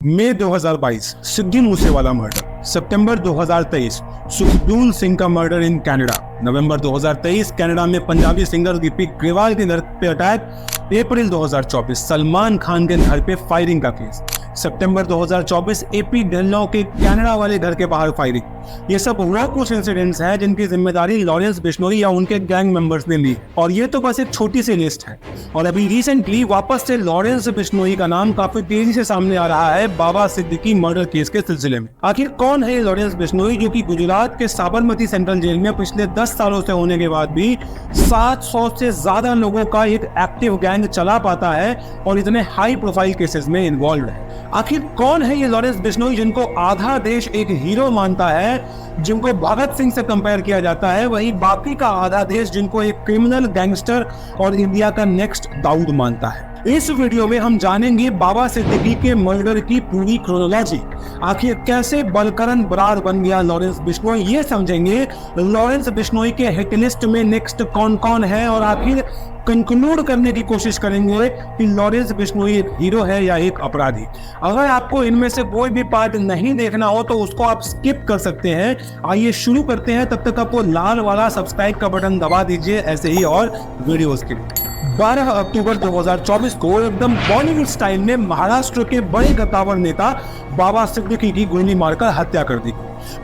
मई 2022 Sidhu Moosewala murder. सितंबर 2023 सुखदूल सिंह का murder in Canada. November 2023 Canada में Punjabi singer Gippy Grewal के घर पे अटैक। अप्रैल 2024 सलमान खान के घर पे फायरिंग का केस। सितंबर 2024 एपी ढिल्लों के कनाडा वाले घर के बाहर फायरिंग। ये सब वो कुछ इंसिडेंट्स हैं जिनकी जिम्मेदारी लॉरेंस बिश्नोई या उनके गैंग मेंबर्स ने ली। और ये तो बस एक छोटी सी लिस्ट है। और अभी रिसेंटली वापस से लॉरेंस बिश्नोई का नाम काफी तेजी से सामने आ रहा है बाबा सिद्दीकी मर्डर केस के सिलसिले में। आखिर कौन है ये लॉरेंस बिश्नोई जो कि गुजरात के साबरमती सेंट्रल जेल में पिछले 10 सालों से होने के बाद भी 700 से ज्यादा लोगों का एक एक्टिव गैंग चला पाता है और इतने हाई प्रोफाइल केसेस में इन्वॉल्व है। आखिर कौन है ये लॉरेंस बिश्नोई जिनको आधा देश एक हीरो मानता है, जिनको भगत सिंह से कंपेयर किया जाता है, वही बाकी का आधा देश जिनको एक क्रिमिनल गैंगस्टर और इंडिया का नेक्स्ट दाऊद मानता है। इस वीडियो में हम जानेंगे बाबा सिद्दीकी के मर्डर की पूरी क्रोनोलॉजी। आखिर कैसे बलकरन बरार बन गया लॉरेंस बिश्नोई, ये समझेंगे। लॉरेंस बिश्नोई के हिट लिस्ट में नेक्स्ट कौन कौन है और आखिर कंक्लूड करने की कोशिश करेंगे कि लॉरेंस बिश्नोई एक हीरो है या एक अपराधी। अगर आपको इनमें से कोई भी पार्ट नहीं देखना हो तो उसको आप स्किप कर सकते हैं। आइए शुरू करते हैं। तब तक आपको लाल वाला सब्सक्राइब का बटन दबा दीजिए ऐसे ही और वीडियोस के लिए। 12 अक्टूबर 2024 को एकदम बॉलीवुड स्टाइल में महाराष्ट्र के बड़े गद्दावर नेता बाबा सिद्दीकी की गोली मारकर हत्या कर दी।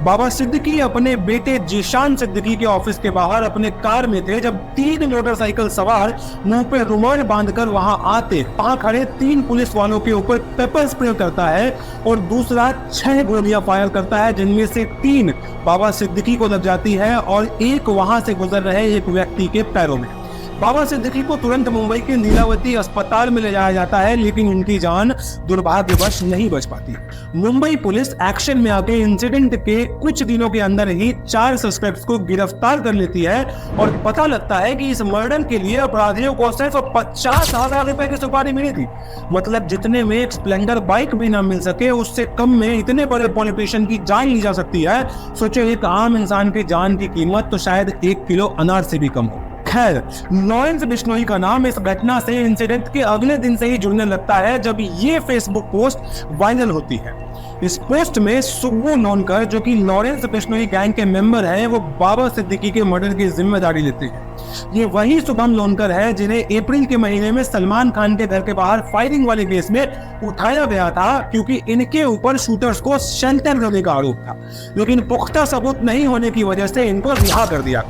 बाबा सिद्दीकी अपने बेटे जिशान सिद्दीकी के ऑफिस के बाहर अपने कार में थे जब 3 मोटरसाइकिल सवार मुंह पे रुमाल बांधकर वहां आते वहां खड़े 3 पुलिस वालों के ऊपर पेपर स्प्रे करता है और दूसरा 6 गोलियां फायर करता है, जिनमें से 3 बाबा सिद्दीकी को लग जाती है और एक वहां से गुजर रहे एक व्यक्ति के पैरों में। बाबा सिद्दीकी को तुरंत मुंबई के लीलावती अस्पताल में ले जाया जाता है, लेकिन उनकी जान दुर्भाग्यवश नहीं बच पाती। मुंबई पुलिस एक्शन में आके इंसिडेंट के कुछ दिनों के अंदर ही 4 सस्पेक्ट्स को गिरफ्तार कर लेती है और पता लगता है कि इस मर्डर के लिए अपराधियों को सिर्फ 50,000 रुपए की सुपारी मिली थी। मतलब जितने में एक स्प्लेंडर बाइक भी ना मिल सके, उससे कम में इतने बड़े पॉलिटिशियन की जान ली जा सकती है। सोचो, एक आम इंसान की जान की कीमत तो शायद 1 किलो अनार से भी कम हो। खैर, लॉरेंस बिश्नोई का नाम इस घटना से इंसिडेंट के अगले दिन से ही जुड़ने लगता है जब ये फेसबुक पोस्ट वायरल होती है। इस पोस्ट में सुब्बू लोनकर, जो कि लॉरेंस बिश्नोई गैंग के मेंबर हैं, वो बाबा सिद्दीकी के मर्डर की जिम्मेदारी लेते हैं। ये वही शुभम लोनकर है जिन्हें अप्रैल के महीने में सलमान खान के घर के बाहर फायरिंग वाले केस में उठाया गया था, क्योंकि इनके ऊपर शूटर्स को शेल्टर करने का आरोप था, लेकिन पुख्ता सबूत नहीं होने की वजह से इनको रिहा कर दिया।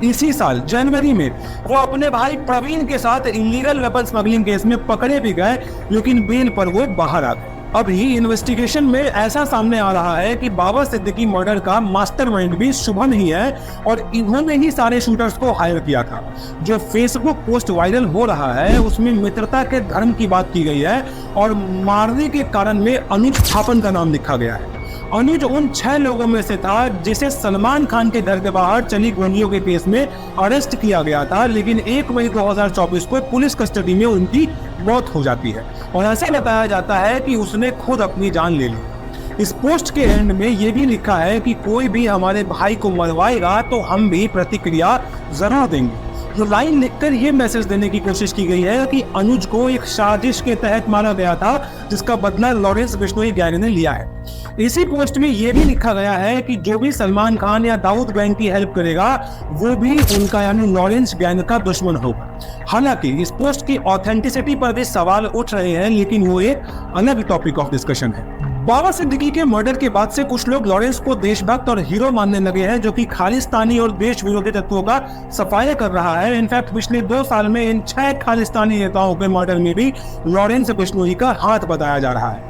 इसी साल जनवरी में वो अपने भाई प्रवीण के साथ इलीगल वेपन स्मगलिंग केस में पकड़े भी गए, लेकिन बेल पर वो बाहर आ गए। अभी इन्वेस्टिगेशन में ऐसा सामने आ रहा है कि बाबा सिद्दीकी मर्डर का मास्टरमाइंड भी शुभम ही है और इन्होंने ही सारे शूटर्स को हायर किया था। जो फेसबुक पोस्ट वायरल हो रहा है उसमें मित्रता के धर्म की बात की गई है और मारने के कारण में अनुज थापन का नाम लिखा गया है। अनुज उन 6 लोगों में से था जिसे सलमान खान के घर के बाहर चली गोलियों के केस में अरेस्ट किया गया था, लेकिन 1 मई 2024 को पुलिस कस्टडी में उनकी मौत हो जाती है और ऐसे बताया जाता है कि उसने खुद अपनी जान ले ली। इस पोस्ट के एंड में ये भी लिखा है कि कोई भी हमारे भाई को मरवाएगा तो हम भी प्रतिक्रिया जरूर देंगे। जो लाइन लिखकर ये मैसेज देने की कोशिश की गई है कि अनुज को एक साजिश के तहत मारा गया था, जिसका बदला लॉरेंस बिश्नोई गैंग ने लिया है। इसी पोस्ट में यह भी लिखा गया है कि जो भी सलमान खान या दाऊद गैंग की हेल्प करेगा वो भी उनका यानी लॉरेंस गैंग का दुश्मन होगा। हालांकि इस पोस्ट की ऑथेंटिसिटी पर भी सवाल उठ रहे हैं, लेकिन वो एक अलग टॉपिक ऑफ डिस्कशन है। बाबा सिद्दीकी के मर्डर के बाद से कुछ लोग लॉरेंस को देशभक्त और हीरो मानने लगे हैं, जो कि खालिस्तानी और देश विरोधी तत्वों का सफाया कर रहा है। इनफैक्ट पिछले 2 साल में इन 6 खालिस्तानी नेताओं के मर्डर में भी लॉरेंस बिश्नोई का हाथ बताया जा रहा है।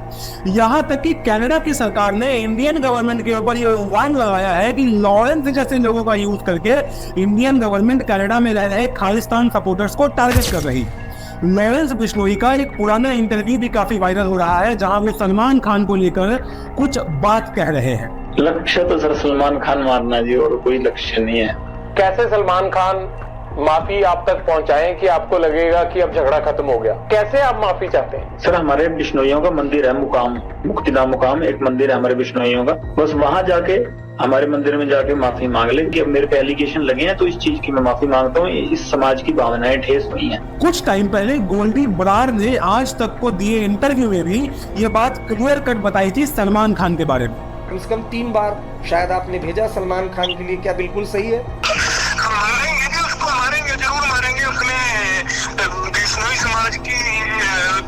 यहाँ तक कि कनाडा की सरकार ने इंडियन गवर्नमेंट के ऊपर ये वार्न लगाया है कि लॉरेंस जैसे लोगों का यूज करके इंडियन गवर्नमेंट कनाडा में रह रहे खालिस्तान सपोर्टर्स को टारगेट कर रही है। लॉरेंस बिश्नोई का एक पुराना इंटरव्यू भी काफी वायरल हो रहा है, जहां वो सलमान खान को लेकर कुछ बात कह रहे हैं। लक्ष्य तो सर सलमान खान मारना जी, और कोई लक्ष्य नहीं है। कैसे सलमान खान माफी आप तक पहुंचाएं कि आपको लगेगा कि अब झगड़ा खत्म हो गया? कैसे आप माफी चाहते हैं? सर, हमारे बिश्नोइयों का मंदिर है मुकाम, मुक्तिधाम मुकाम एक मंदिर है हमारे बिश्नोइयों का। बस वहां जाके हमारे मंदिर में जाके माफी मांग ले कि अब मेरे पे एलिगेशन लगे हैं तो इस चीज की मैं माफी मांगता हूँ। इस समाज की भावनाएं ठेस हुई हैं। कुछ टाइम पहले गोल्डी बरार ने आज तक को दिए इंटरव्यू में भी ये बात क्लियर कट बताई थी सलमान खान के बारे में। कम से कम 3 बार शायद आपने भेजा सलमान खान के लिए, क्या बिल्कुल सही है? मारेंगे, उसको मारेंगे, जरूर मारेंगे। उसने बिश्नोई समाज की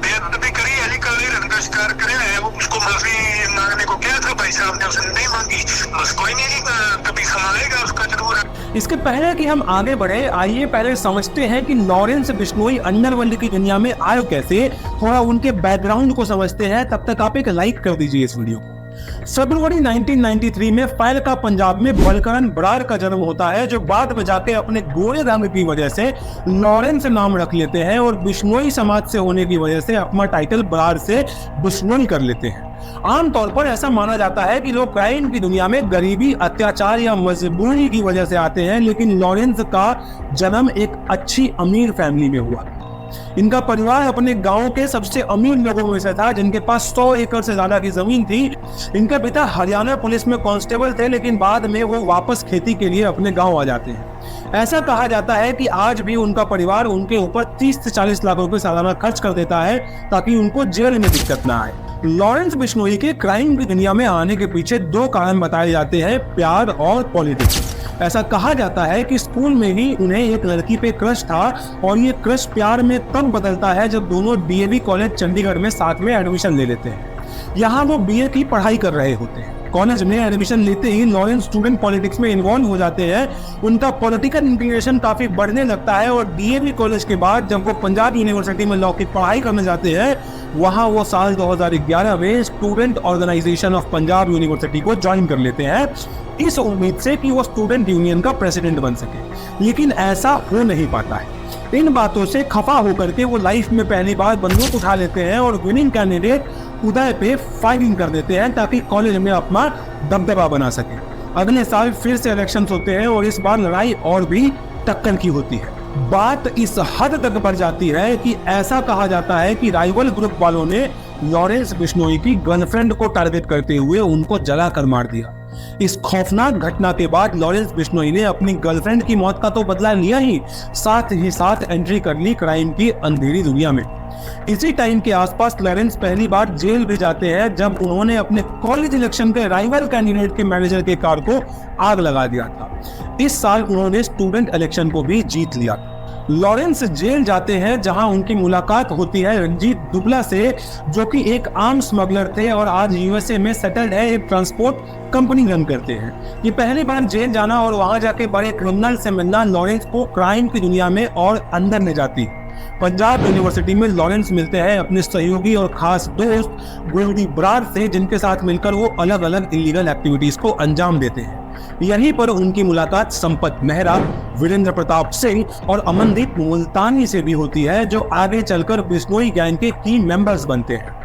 बेअदबी करी, अली कबीर तिरस्कार करे, वो उसको माफी मांगने को क्या था भाई साहब ने, उसने नहीं मांगी, बस कोई नहीं, कभी संभालेगा उसका जरूर। इसके पहले कि हम आगे बढ़े, आइए पहले समझते हैं कि लॉरेंस बिश्नोई अंडरवर्ल्ड की दुनिया में आए कैसे, थोड़ा उनके बैकग्राउंड को समझते हैं। तब तक आप एक लाइक कर दीजिए इस वीडियो को। फरवरी 1993 में फैलका पंजाब में बलकरन बरार का जन्म होता है, जो बाद में जाके अपने गोरे रंग की वजह से लॉरेंस नाम रख लेते हैं और बिश्नोई समाज से होने की वजह से अपना टाइटल बरार से बिश्नोई कर लेते हैं। आमतौर पर ऐसा माना जाता है कि लोग क्राइम की दुनिया में गरीबी, अत्याचार या मजबूरी की वजह से आते हैं, लेकिन लॉरेंस का जन्म एक अच्छी अमीर फैमिली में हुआ। इनका परिवार अपने गांव के सबसे अमीर लोगों में से था, जिनके पास 100 एकड़ से ज्यादा की जमीन थी। इनके पिता हरियाणा पुलिस में कांस्टेबल थे, लेकिन बाद में वो वापस खेती के लिए अपने गांव आ जाते हैं। ऐसा कहा जाता है कि आज भी उनका परिवार उनके ऊपर 30 से 40 लाख रुपए सालाना खर्च कर देता है ताकि उनको जेल में दिक्कत ना आए। लॉरेंस बिश्नोई के क्राइम की दुनिया में आने के पीछे 2 कारण बताए जाते हैं, प्यार और पॉलिटिक्स। ऐसा कहा जाता है कि स्कूल में ही उन्हें एक लड़की पे क्रश था और ये क्रश प्यार में तब बदलता है जब दोनों डीएवी कॉलेज चंडीगढ़ में साथ में एडमिशन ले लेते हैं। यहाँ वो बीए की पढ़ाई कर रहे होते हैं। कॉलेज में एडमिशन लेते ही लॉरेंस स्टूडेंट पॉलिटिक्स में इन्वॉल्व हो जाते हैं। उनका पॉलिटिकल इंटीग्रेशन काफी बढ़ने लगता है और डीएवी कॉलेज के बाद जब वो पंजाब यूनिवर्सिटी में लॉ की पढ़ाई करने जाते हैं, वहाँ वो साल 2011 में student organisation of Punjab university को ज्वाइन कर लेते हैं, इस उम्मीद से कि वो स्टूडेंट यूनियन का प्रेसिडेंट बन सके। लेकिन ऐसा हो नहीं पाता है। इन बातों से खफा होकर के वो लाइफ में पहली बार बंदूक उठा लेते हैं और विनिंग कैंडिडेट उदय पे फायरिंग कर देते हैं ताकि कॉलेज में अपना दबदबा बना सके। अगले साल फिर से इलेक्शंस होते हैं और इस बार लड़ाई और भी टक्कर की होती है। बात इस हद तक बढ़ जाती है कि ऐसा कहा जाता है कि राइवल ग्रुप वालों ने लॉरेंस बिश्नोई की गर्लफ्रेंड को टारगेट करते हुए उनको जलाकर मार दिया। इस खौफनाक घटना के बाद लॉरेंस बिश्नोई ने अपनी गर्लफ्रेंड की मौत का तो बदला लिया ही साथ एंट्री कर ली क्राइम की अंधेरी दुनिया में। इसी टाइम के आसपास लॉरेंस पहली बार जेल भी जाते हैं जब उन्होंने अपने कॉलेज इलेक्शन के राइवल कैंडिडेट के मैनेजर के कार को आग लगा दिया था। इस साल उन्होंने स्टूडेंट इलेक्शन को भी जीत लिया था। लॉरेंस जेल जाते हैं जहां उनकी मुलाकात होती है रंजीत दुबला से, जो कि एक आर्म स्मगलर थे और आज यूएसए में सेटल्ड है, एक ट्रांसपोर्ट कंपनी रन करते हैं। ये पहली बार जेल जाना और वहां जाके बड़े क्रिमिनल से मिलना लॉरेंस को क्राइम की दुनिया में और अंदर ले जाती है। पंजाब यूनिवर्सिटी में लॉरेंस मिलते हैं अपने सहयोगी और खास दोस्त गोल्डी बरार से, जिनके साथ मिलकर वो अलग अलग इलीगल एक्टिविटीज को अंजाम देते हैं। यहीं पर उनकी मुलाकात संपत मेहरा, वीरेंद्र प्रताप सिंह और अमनदीप मुल्तानी से भी होती है, जो आगे चलकर बिश्नोई गैंग के की मेंबर्स बनते हैं।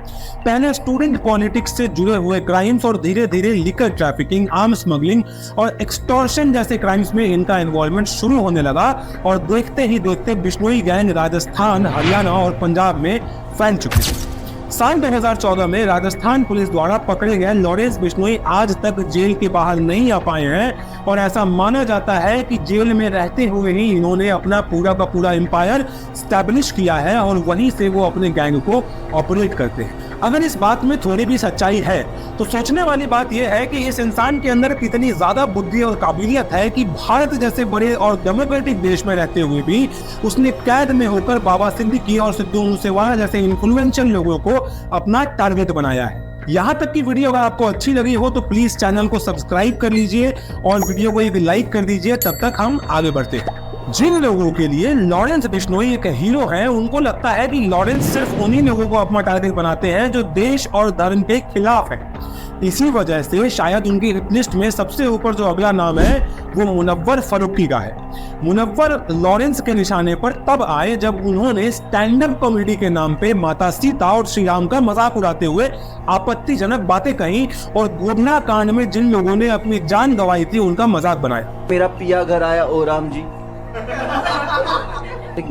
पहले स्टूडेंट पॉलिटिक्स से जुड़े हुए क्राइम्स और धीरे धीरे लिकर ट्रैफिकिंग, आर्म स्मगलिंग और एक्सटॉर्शन जैसे क्राइम्स में इनका इन्वॉल्वमेंट शुरू होने लगा और देखते ही देखते बिश्नोई गैंग राजस्थान, हरियाणा और पंजाब में फैल चुकी थी। साल 2014 में राजस्थान पुलिस द्वारा पकड़े गए लॉरेंस बिश्नोई आज तक जेल के बाहर नहीं आ पाए हैं और ऐसा माना जाता है कि जेल में रहते हुए ही इन्होंने अपना पूरा का पूरा एम्पायर स्टैब्लिश किया है और वहीं से वो अपने गैंग को ऑपरेट करते हैं। अगर इस बात में थोड़ी भी सच्चाई है तो सोचने वाली बात यह है कि इस इंसान के अंदर कितनी ज्यादा बुद्धि और काबिलियत है कि भारत जैसे बड़े और डेमोक्रेटिक देश में रहते हुए भी उसने कैद में होकर बाबा सिद्दीकी और सिद्धू मूसेवाला जैसे इन्फ्लुएंशियल लोगों को अपना टारगेट बनाया है। यहाँ तक की वीडियो अगर आपको अच्छी लगी हो तो प्लीज चैनल को सब्सक्राइब कर लीजिए और वीडियो को एक लाइक कर दीजिए। तब तक हम आगे बढ़ते हैं। जिन लोगों के लिए लॉरेंस बिश्नोई एक हीरो हैं, उनको लगता है कि लॉरेंस सिर्फ उन्हीं लोगों को अपना टारगेट बनाते हैं जो देश और धर्म के खिलाफ हैं। इसी वजह से शायद उनकी हिट लिस्ट में सबसे ऊपर जो अगला नाम है वो मुनव्वर फारूकी का है। मुनव्वर लॉरेंस के निशाने पर तब आए जब उन्होंने स्टैंड अप कॉमेडी के नाम पे माता सीता और श्री राम का मजाक उड़ाते हुए आपत्तिजनक बातें कही और गोधना कांड में जिन लोगों ने अपनी जान गंवाई थी उनका मजाक बनाया। मेरा पिया घर आया ओ राम जी,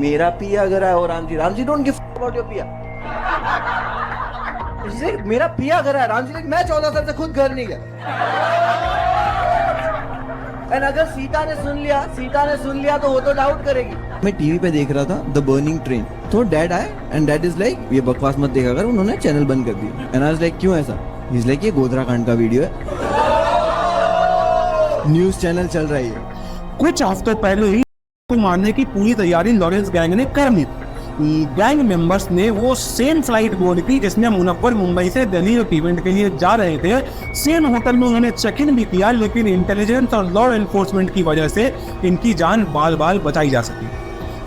मेरा पिया घर आया ओ Ram ji don't give about your पिया। मेरा पिया घर आया राम जी, मैं 14 साल से खुद घर नहीं गया। एंड अगर सीता ने सुन लिया तो वो तो डाउट करेगी। मैं टीवी पे देख रहा था द बर्निंग ट्रेन, तो डैड आए एंड डैड इज लाइक ये बकवास मत देखा कर, उन्होंने चैनल बंद कर दिया। एंड आई वाज लाइक क्यों ऐसा? ही इज लाइक ये गोधरा कांड का वीडियो है, न्यूज चैनल चल रही है। कुछ हफ्ते पहले ही को मारने की पूरी तैयारी लॉरेंस गैंग ने कर ली। गैंग मेंबर्स ने वो सेम फ्लाइट बोर्ड की जिसमें मुनव्वर मुंबई से दिल्ली एक इवेंट के लिए जा रहे थे, सेम होटल में उन्होंने चेक इन भी किया, लेकिन इंटेलिजेंस और लॉ एनफोर्समेंट की वजह से इनकी जान बाल बाल बचाई जा सकी।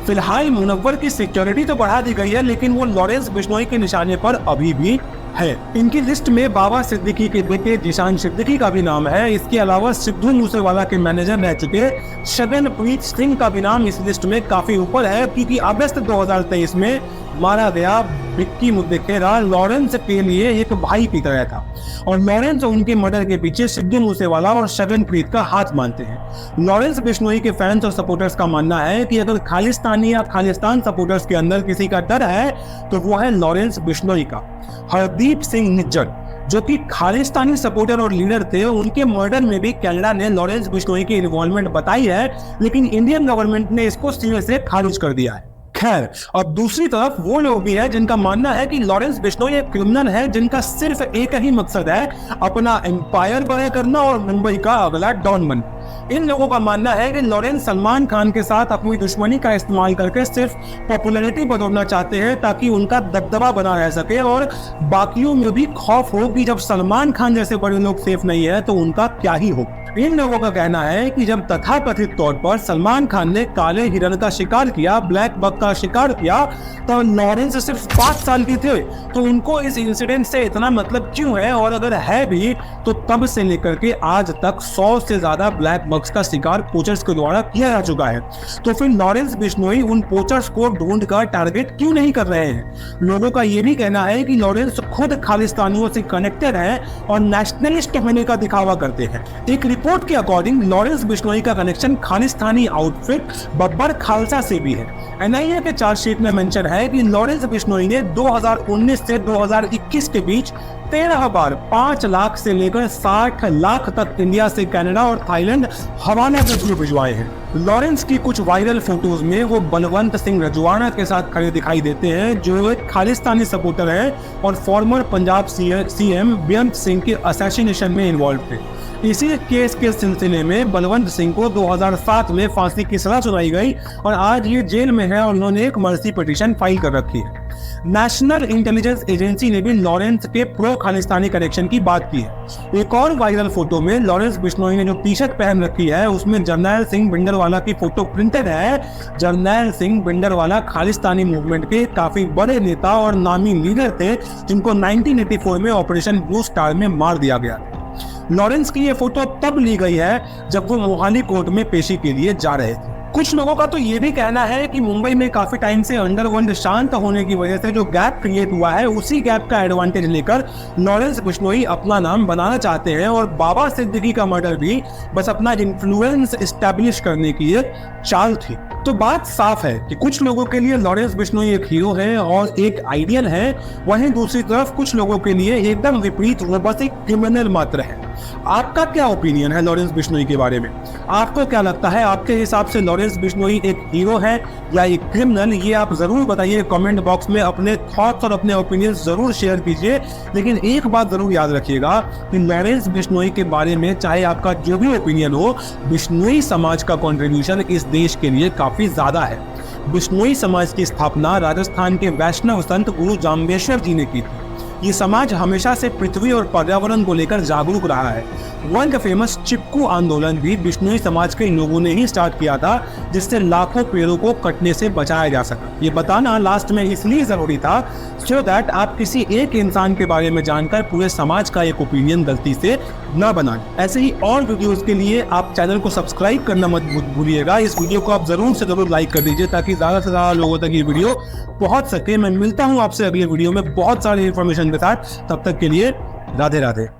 फिलहाल मुनव्वर की सिक्योरिटी तो बढ़ा दी गई है, लेकिन वो लॉरेंस बिश्नोई के निशाने पर अभी भी है। इनकी लिस्ट में बाबा सिद्दीकी के बेटे जिशान सिद्दीकी का भी नाम है। इसके अलावा सिद्धू मूसेवाला के मैनेजर रह चुके शगनप्रीत सिंह का भी नाम इस लिस्ट में काफी ऊपर है, क्योंकि अगस्त 2023 में मारा गया विक्की मुद्देखेरा लॉरेंस के लिए एक भाई की तरह था, और लॉरेंस और उनके मर्डर के पीछे सिद्धू मूसेवाला और शगनप्रीत का हाथ मानते हैं। लॉरेंस बिश्नोई के फैंस और सपोर्टर्स का मानना है कि अगर खालिस्तानी या खालिस्तान सपोर्टर्स के अंदर किसी का डर है तो वो है लॉरेंस बिश्नोई का। हरदीप सिंह निज्जर जो कि खालिस्तानी सपोर्टर और लीडर थे, उनके मर्डर में भी कनाडा ने लॉरेंस बिश्नोई की इन्वॉल्वमेंट बताई है, लेकिन इंडियन गवर्नमेंट ने इसको सिरे से खारिज कर दिया है। खैर, और दूसरी तरफ वो लोग भी हैं जिनका मानना है कि लॉरेंस बिश्नोई एक क्रिमिनल है जिनका सिर्फ एक ही मकसद है, अपना एम्पायर बड़ा करना और मुंबई का अगला डॉन बनना। इन लोगों का मानना है कि लॉरेंस सलमान खान के साथ अपनी दुश्मनी का इस्तेमाल करके सिर्फ पॉपुलैरिटी बटोरना चाहते हैं ताकि उनका दबदबा बना रह सके और बाकियों में भी खौफ हो कि जब सलमान खान जैसे बड़े लोग सेफ नहीं है तो उनका क्या ही हो। इन लोगों का कहना है कि जब तथाकथित तौर पर सलमान खान ने काले हिरण का शिकार किया, ब्लैक बक का शिकार किया, तो लॉरेंस सिर्फ 5 साल के थे, तो उनको इस इंसिडेंट से इतना मतलब क्यों है, और अगर है भी तो तब से लेकर के आज तक 100 से ज्यादा ब्लैक बक्स का शिकार पोचर्स के द्वारा किया जा चुका है। तो फिर लॉरेंस बिश्नोई उन पोचर्स को ढूंढ कर टारगेट क्यों नहीं कर रहे हैं? लोगों का यह भी कहना है कि लॉरेंस खुद खालिस्तानियों से कनेक्टेड है और नेशनलिस्ट होने का दिखावा करते हैं। एक रिपोर्ट के अकॉर्डिंग लॉरेंस बिश्नोई का कनेक्शन खालिस्तानी आउटफिट बब्बर खालसा से भी है। एनआईए के चार्जशीट में मेंशन है कि लॉरेंस बिश्नोई ने 2019 से 2021 के बीच 13 बार 5 लाख से लेकर 60 लाख तक इंडिया से कनाडा और थाईलैंड हवाला के थ्रू भिजवाए हैं। लॉरेंस की कुछ वायरल फोटोज में वो बलवंत सिंह रजवाना के साथ खड़े दिखाई देते हैं, जो एक खालिस्तानी सपोर्टर है और फॉर्मर पंजाब सीएम बेअंत सिंह के असैसिनेशन में इन्वॉल्व थे। इसी केस के सिलसिले में बलवंत सिंह को 2007 में फांसी की सजा सुनाई गई और आज ये जेल में है और उन्होंने एक मर्सी पिटीशन फाइल कर रखी है। नेशनल इंटेलिजेंस एजेंसी ने भी लॉरेंस के प्रो खालिस्तानी कनेक्शन की बात की है। एक और वायरल फोटो में लॉरेंस बिश्नोई ने जो टी-शर्ट पहन रखी है उसमें जर्नैल सिंह भिंडरवाला की फोटो प्रिंटेड है। जर्नैल सिंह भिंडरवाला खालिस्तानी मूवमेंट के काफी बड़े नेता और नामी लीडर थे, जिनको 1984 में ऑपरेशन ब्लू स्टार में मार दिया गया। लॉरेंस की ये फोटो तब ली गई है जब वो मोहाली कोर्ट में पेशी के लिए जा रहे थे। कुछ लोगों का तो ये भी कहना है कि मुंबई में काफी टाइम से अंडरवर्ल्ड शांत होने की वजह से जो गैप क्रिएट हुआ है, उसी गैप का एडवांटेज लेकर लॉरेंस बिश्नोई अपना नाम बनाना चाहते हैं और बाबा सिद्दीकी का मर्डर भी बस अपना इन्फ्लुएंस एस्टैब्लिश करने की एक चाल थी। तो बात साफ है कि कुछ लोगों के लिए लॉरेंस बिश्नोई एक हीरो है और एक आइडियल है, वहीं दूसरी तरफ कुछ लोगों के लिए एकदम विपरीत, वो बस एक क्रिमिनल मात्र है। आपका क्या ओपिनियन है लॉरेंस बिश्नोई के बारे में? आपको क्या लगता है, आपके हिसाब से लॉरेंस बिश्नोई एक हीरो है या एक क्रिमिनल? ये आप जरूर बताइए कमेंट बॉक्स में, अपने थॉट्स और अपने ओपिनियंस जरूर शेयर कीजिए। लेकिन एक बात जरूर याद रखिएगा कि लॉरेंस बिश्नोई के बारे में चाहे आपका जो भी ओपिनियन हो, बिश्नोई समाज का कंट्रीब्यूशन इस देश के लिए काफी ज्यादा है। बिश्नोई समाज की स्थापना राजस्थान के वैष्णव संत गुरु जाम्बेश्वर जी ने की थी। ये समाज हमेशा से पृथ्वी और पर्यावरण को लेकर जागरूक रहा है। वर्ल्ड फेमस चिपकू आंदोलन भी बिश्नोई समाज के लोगों ने ही स्टार्ट किया था, जिससे लाखों पेड़ों को कटने से बचाया जा सका। ये बताना लास्ट में इसलिए जरूरी था सो दैट आप किसी एक इंसान के बारे में जानकर पूरे समाज का एक ओपिनियन गलती से न बनाएं। ऐसे ही और वीडियोस के लिए आप चैनल को सब्सक्राइब करना मत भूलिएगा। इस वीडियो को आप जरूर से जरूर लाइक कर दीजिए ताकि ज्यादा से ज्यादा लोगों तक ये वीडियो पहुंच सके। मैं मिलता हूं आपसे अगले वीडियो में बहुत सारी इंफॉर्मेशन के साथ। तब तक के लिए राधे राधे।